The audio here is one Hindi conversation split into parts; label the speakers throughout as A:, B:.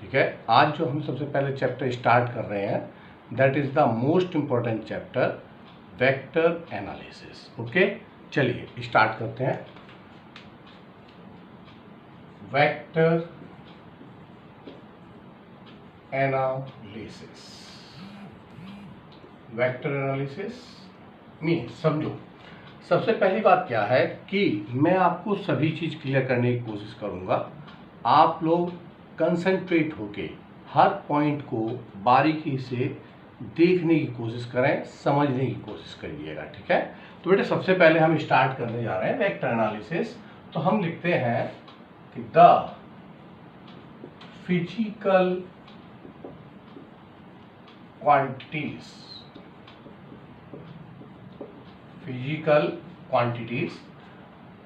A: ठीक है। आज जो हम सबसे पहले चैप्टर स्टार्ट कर रहे हैं that is the most important chapter vector analysis. Okay, चलिए स्टार्ट करते हैं। वेक्टर एनालिसिस, वेक्टर एनालिसिस में समझो, सबसे पहली बात क्या है कि मैं आपको सभी चीज़ क्लियर करने की कोशिश करूंगा। आप लोग कंसंट्रेट होके हर पॉइंट को बारीकी से देखने की कोशिश करें, समझने की कोशिश करिएगा, ठीक है। तो बेटे सबसे पहले हम स्टार्ट करने जा रहे हैं वेक्टर एनालिसिस। तो हम लिखते हैं कि the physical quantities, physical quantities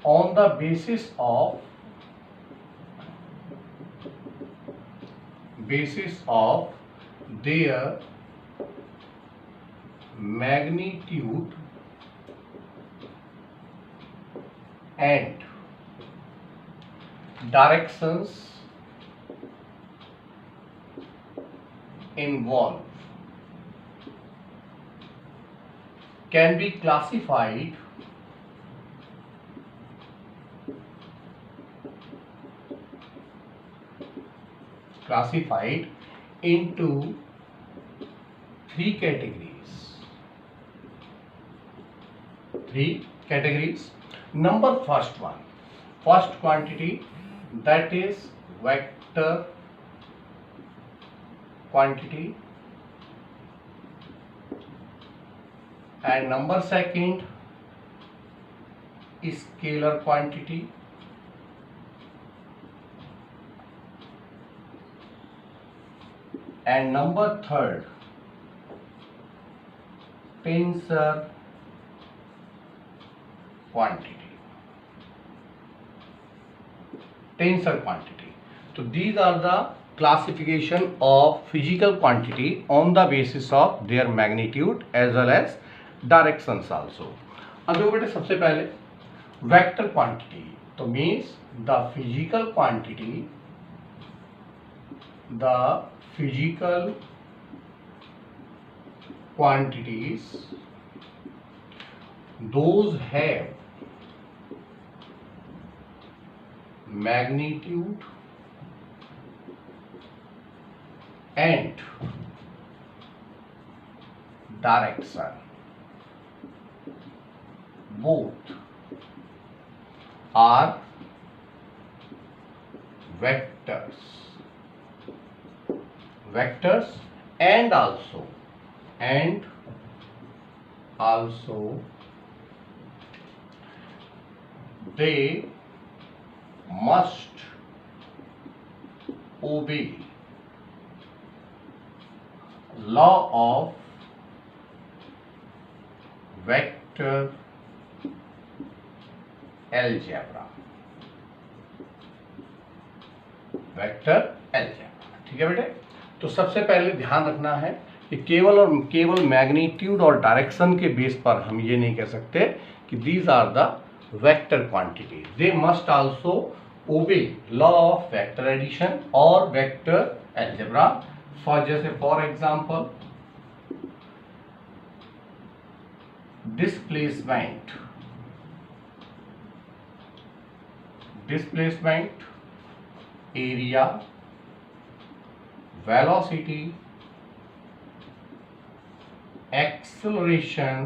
A: on the basis of their magnitude and directions involved can be classified into three categories. Number first quantity, that is vector quantity, and number second scalar quantity, and number third tensor quantity. So these are the classification of physical quantity on the basis of their magnitude as well as directions also. अब देखो बेटे सबसे पहले वेक्टर क्वांटिटी तो means the physical quantities those have magnitude and direction both are vectors and also they must obey law of vector algebra, ठीक है बेटे। तो सबसे पहले ध्यान रखना है कि केवल मैग्नीट्यूड और डायरेक्शन के बेस पर हम ये नहीं कह सकते कि these are the vector quantity, they must also obey law of vector addition और vector algebra. For example displacement, area, velocity, acceleration,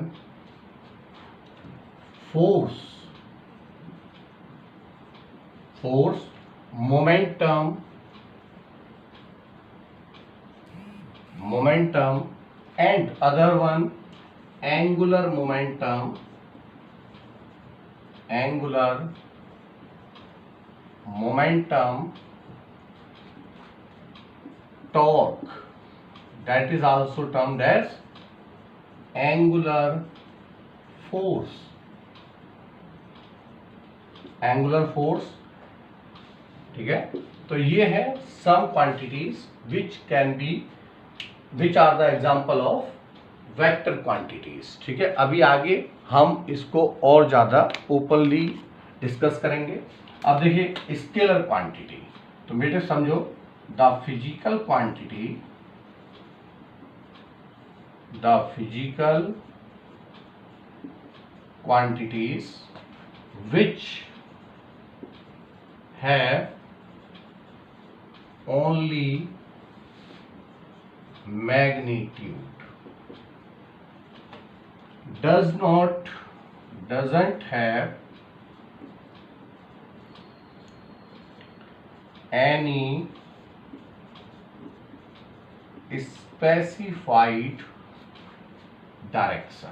A: force, momentum and other one angular momentum, torque, that is also termed as angular force, ठीक है। तो ये है some quantities which are the example of vector quantities, ठीक है। अभी आगे हम इसको और ज़्यादा ओपनली डिस्कस करेंगे। अब देखिए स्केलर क्वांटिटी, तो बेटे समझो the physical quantities which have only magnitude, doesn't have any specified direction.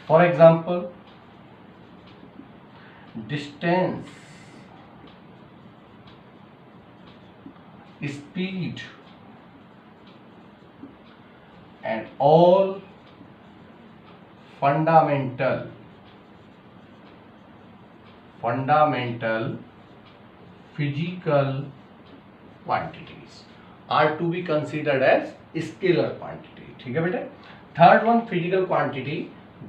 A: For example, distance, speed, and all fundamental physical quantities are to be considered as scalar quantity. ठीक है बेटे. Third one physical quantity,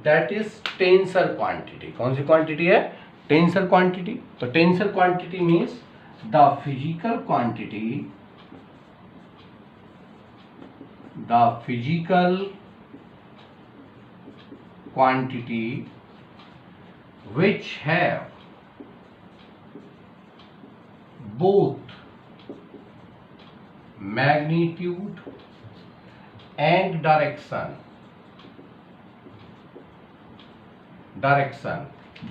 A: that is tensor quantity. कौन सी क्वांटिटी है? Tensor quantity. तो tensor quantity means the physical quantity which have both magnitude and direction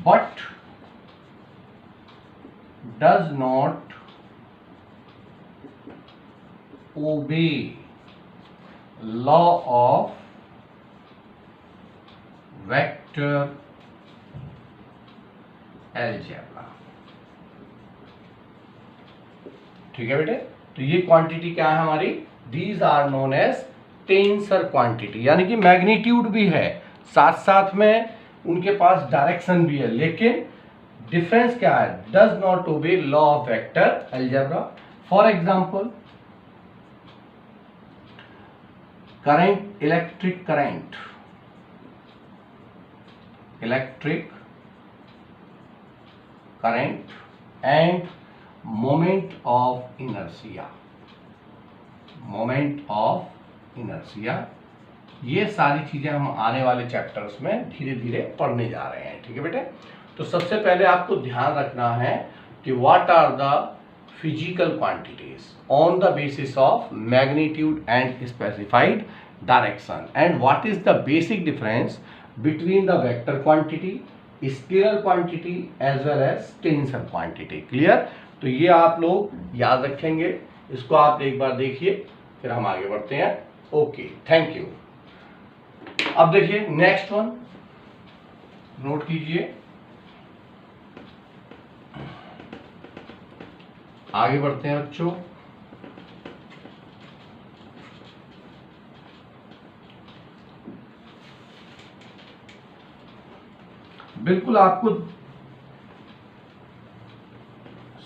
A: but does not obey law of vector algebra. ठीक है बेटे. तो ये क्वांटिटी क्या है हमारी? These are known as tensor quantity. यानी कि मैग्नीट्यूड भी है, साथ साथ में उनके पास डायरेक्शन भी है, लेकिन डिफरेंस क्या है? Does not obey law of vector algebra. For example, current, electric current end moment of inertia, ये सारी चीजें हम आने वाले चैप्टर्स में धीरे धीरे पढ़ने जा रहे हैं. ठीक है बेटे. तो सबसे पहले आपको ध्यान रखना है कि what are the physical quantities on the basis of magnitude and specified direction, and what is the basic difference between the vector quantity, scalar quantity as well as tensor quantity. Clear? तो ये आप लोग याद रखेंगे. इसको आप एक बार देखिए, फिर हम आगे बढ़ते हैं. Okay, thank you. अब देखिए नेक्स्ट वन, नोट कीजिए. आगे बढ़ते हैं बच्चों. बिल्कुल आपको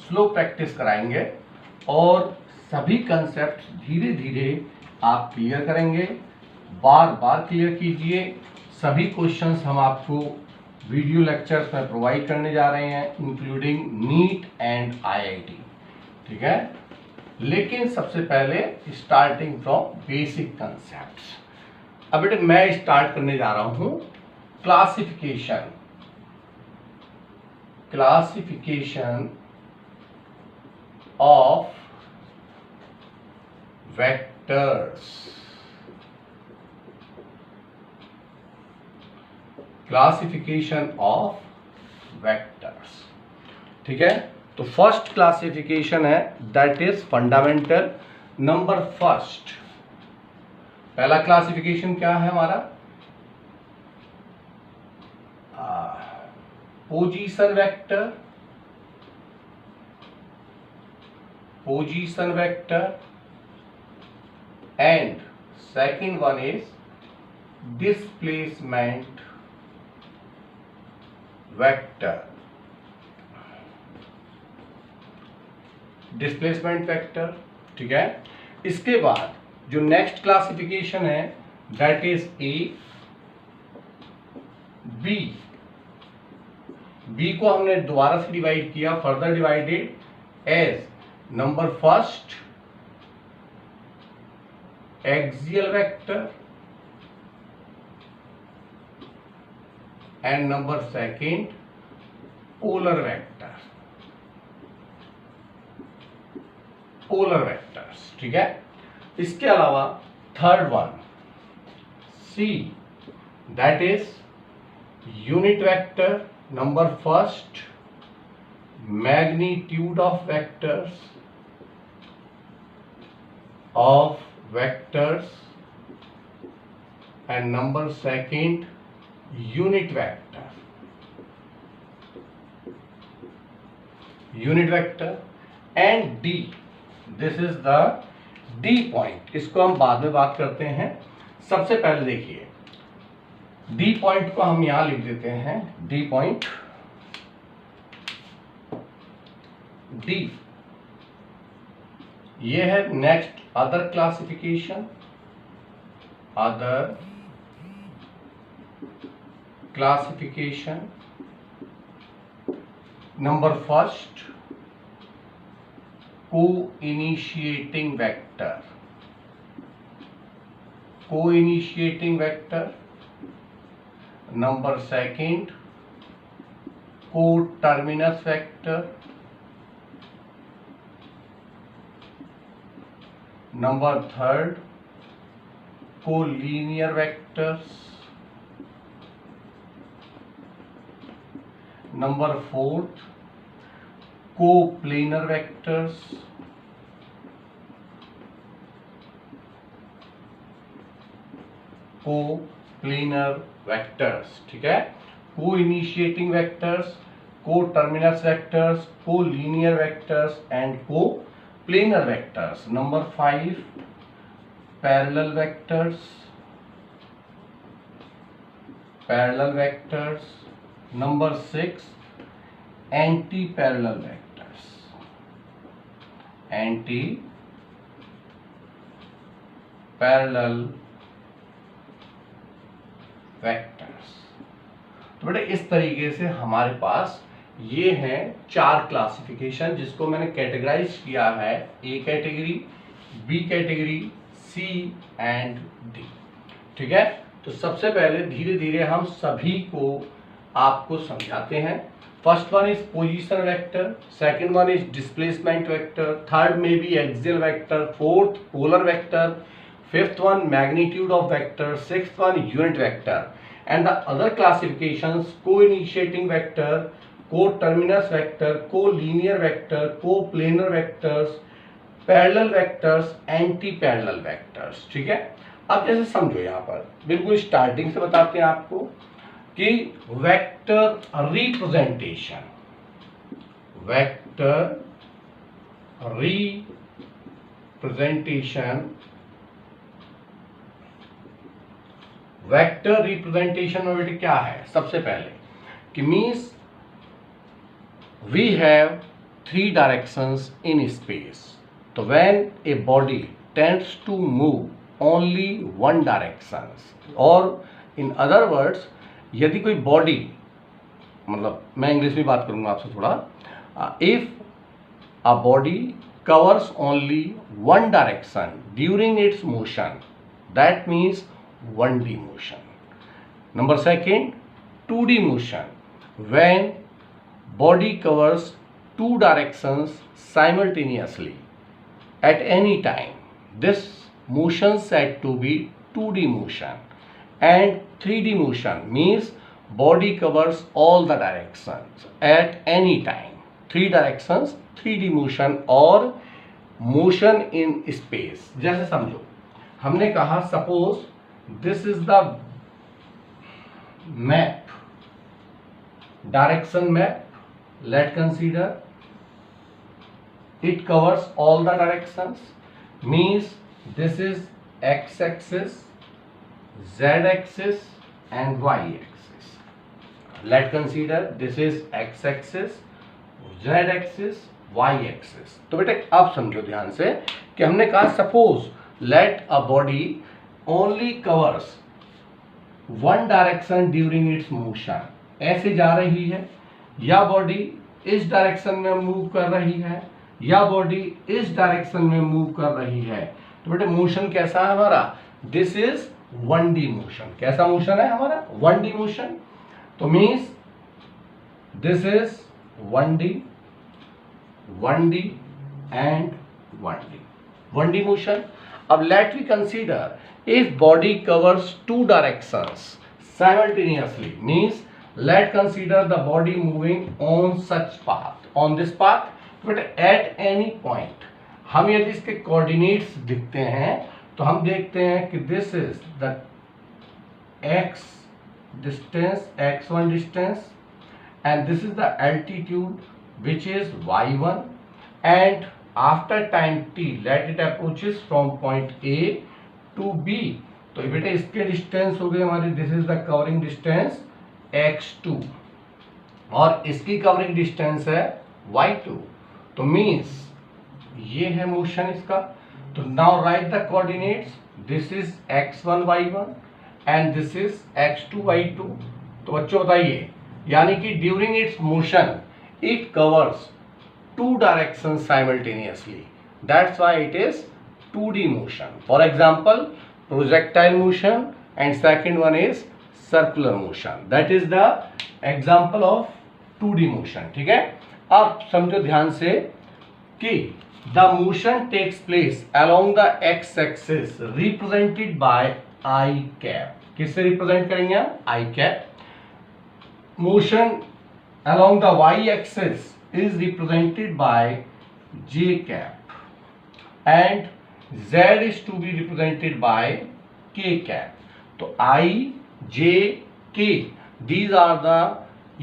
A: स्लो प्रैक्टिस कराएंगे और सभी कंसेप्ट धीरे धीरे आप क्लियर करेंगे. बार बार क्लियर कीजिए. सभी क्वेश्चंस हम आपको वीडियो लेक्चर्स में प्रोवाइड करने जा रहे हैं, इंक्लूडिंग नीट एंड आईआईटी. ठीक है. लेकिन सबसे पहले स्टार्टिंग फ्रॉम बेसिक कंसेप्ट्स. अब बेटे मैं स्टार्ट करने जा रहा हूं क्लासिफिकेशन of vectors. ठीक है. तो फर्स्ट क्लासिफिकेशन है, that is fundamental. Number first, पहला क्लासिफिकेशन क्या है हमारा? Position vector and second one is displacement vector. ठीक है. इसके बाद जो नेक्स्ट क्लासिफिकेशन है, that is A B. B को हमने दोबारा से डिवाइड किया, further divided as number first axial vector and number second polar vector, polar vectors, ठीक है। इसके अलावा third one C, that is unit vector, number first magnitude of vectors and number second unit vector, and D, this is the D point। इसको हम बाद में बात करते हैं। सबसे पहले देखिए D पॉइंट को हम यहां लिख देते हैं, D पॉइंट, D ये है next other classification, number first co-initiating vector, number second co-terminus vector, number third collinear vectors, number fourth coplanar vectors, ठीक है। Co initiating vectors, co terminus vectors, co linear vectors and co planar vectors. Number 5 parallel vectors, number 6 anti parallel vectors. तो बेटा इस तरीके से हमारे पास ये हैं 4 क्लासिफिकेशन जिसको मैंने कैटेगराइज किया है, A category, B category, C and D, ठीक है। तो सबसे पहले धीरे धीरे हम सभी को आपको समझाते हैं। First one is position vector, second one is displacement vector, third में be axial vector, fourth polar vector, fifth one magnitude of vector, sixth one unit vector, and the other classifications co-initiating vector, co-terminus vector, co-linear vector, co-planar vectors, parallel vectors, anti-parallel vectors, ठीक है। अब जैसे समझो यहाँ पर बिल्कुल स्टार्टिंग से बताते हैं आपको कि वेक्टर रिप्रेजेंटेशन, वेक्टर रिप्रेजेंटेशन में बेटे क्या है, सबसे पहले कि means we have 3 directions in space. तो when a body tends to move only 1 direction, और इन अदर वर्ड्स यदि कोई बॉडी, मतलब मैं इंग्लिश में बात करूंगा आपसे थोड़ा, if a body covers only 1 direction during its motion, that means 1D motion. Number second, 2D motion, when body covers 2 directions simultaneously at any time, this motion said to be 2D motion. And 3D motion means body covers all the directions at any time, 3 directions, 3D motion और मोशन इन स्पेस। जैसे समझो हमने कहा suppose this is the map, direction map, let consider it covers all the directions, means this is X axis, Z axis and Y axis. Let consider this is X axis, Z axis, Y axis. तो बेटे अब समझो ध्यान से कि हमने कहा suppose let a body only covers 1 direction during its motion, ऐसे जा रही है, या बॉडी इस डायरेक्शन में मूव कर रही है, या बॉडी इस डायरेक्शन में मूव कर रही है, तो बेटे मोशन कैसा है हमारा, दिस इज 1D मोशन। कैसा मोशन है हमारा, 1D मोशन। तो means this is 1D, 1D and 1D, 1D motion. अब let we consider if body covers two directions simultaneously, means let consider the body moving on such path, on this path, but at any point हम यदि इसके कोऑर्डिनेट्स दिखते हैं तो हम देखते हैं कि this is the x distance, x1 distance, and this is the altitude which is y1, and after time t let it approaches from point A to B। तो बेटा इसके डिस्टेंस हो गए हमारी, this is the covering distance x2 और इसकी कवरिंग डिस्टेंस है y2। तो मीन्स ये है मोशन इसका। तो now right the coordinates, this is x1 y1 and this is x2 y2। तो बच्चों बताइए, यानी कि during its motion it covers two directions simultaneously, that's why it is 2D motion. For example, projectile motion, and second one is circular motion, that is the example of 2D motion। ठीक है, अब समझो ध्यान से कि the motion takes place along the x axis represented by I cap। किससे रिप्रेजेंट करेंगे हम, I cap। motion along the y axis is represented by j cap, and z is to be represented by k cap। तो I, j, k, these are the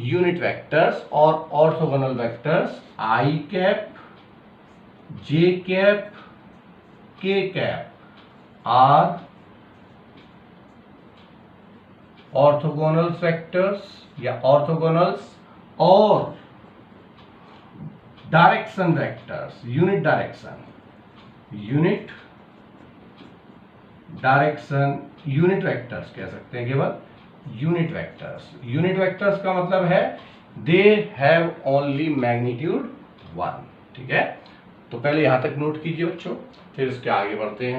A: unit vectors or orthogonal vectors। I cap, j cap, k cap are orthogonal vectors या orthogonals और direction vectors, unit direction, unit direction, unit vectors कह सकते हैं, केवल यूनिट वेक्टर्स। यूनिट वेक्टर्स का मतलब है दे हैव ओनली मैग्नीट्यूड 1। ठीक है, तो पहले यहां तक नोट कीजिए बच्चों, फिर इसके आगे बढ़ते हैं।